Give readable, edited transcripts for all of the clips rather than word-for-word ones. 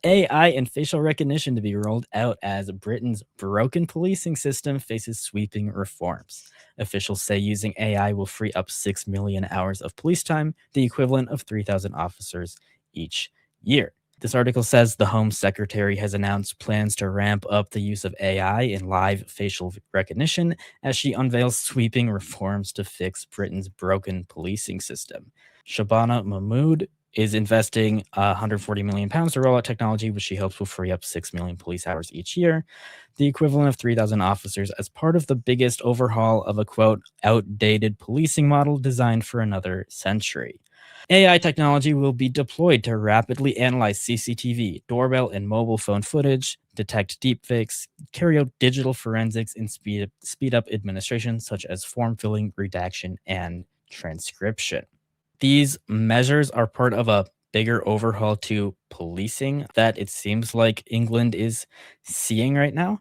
AI and facial recognition to be rolled out as Britain's broken policing system faces sweeping reforms. Officials say using AI will free up 6 million hours of police time, the equivalent of 3,000 officers each year. This article says the Home Secretary has announced plans to ramp up the use of AI in live facial recognition as she unveils sweeping reforms to fix Britain's broken policing system. Shabana Mahmood is investing £140 million to roll out technology, which she hopes will free up 6 million police hours each year, the equivalent of 3,000 officers, as part of the biggest overhaul of a, quote, outdated policing model designed for another century. AI technology will be deployed to rapidly analyze CCTV, doorbell, and mobile phone footage, detect deepfakes, carry out digital forensics, and speed up administration, such as form filling, redaction, and transcription. These measures are part of a bigger overhaul to policing that it seems like England is seeing right now.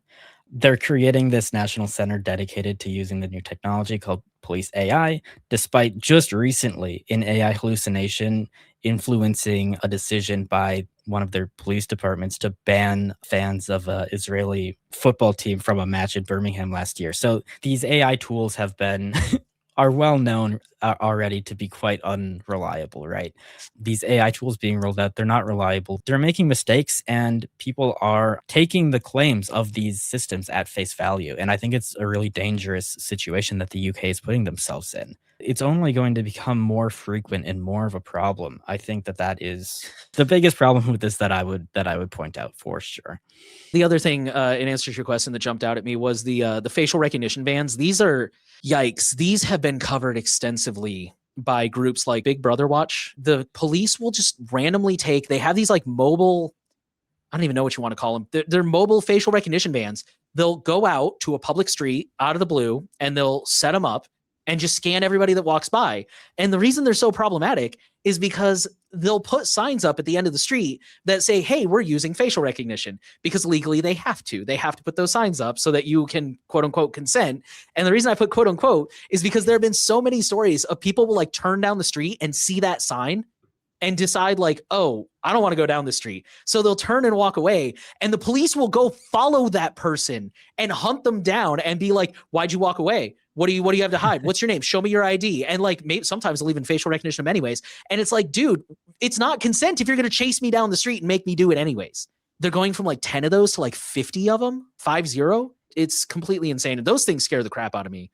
They're creating this national center dedicated to using the new technology called Police AI, despite just recently an AI hallucination influencing a decision by one of their police departments to ban fans of an Israeli football team from a match in Birmingham last year. So these AI tools have been are well known already to be quite unreliable, right? These AI tools being rolled out, they're not reliable. They're making mistakes, and people are taking the claims of these systems at face value. And I think it's a really dangerous situation that the UK is putting themselves in. It's only going to become more frequent and more of a problem. I think that is the biggest problem with this that I would point out for sure. The other thing, in answer to your question, that jumped out at me was the facial recognition bans. These are yikes. These have been covered extensively by groups like Big Brother Watch. The police will just randomly they have these like mobile, I don't even know what you want to call them. They're mobile facial recognition bans. They'll go out to a public street out of the blue and they'll set them up and just scan everybody that walks by. And the reason they're so problematic is because they'll put signs up at the end of the street that say, hey, we're using facial recognition, because legally they have to. They have to put those signs up so that you can, quote unquote, consent. And the reason I put quote unquote is because there have been so many stories of people will like turn down the street and see that sign and decide like, oh, I don't want to go down the street. So they'll turn and walk away, and the police will go follow that person and hunt them down and be like, why'd you walk away? What do you have to hide? What's your name? Show me your ID. And like, maybe sometimes they'll even facial recognition them anyways. And it's like, dude, it's not consent if you're going to chase me down the street and make me do it anyways. They're going from like 10 of those to like 50 of them, 50. It's completely insane. And those things scare the crap out of me.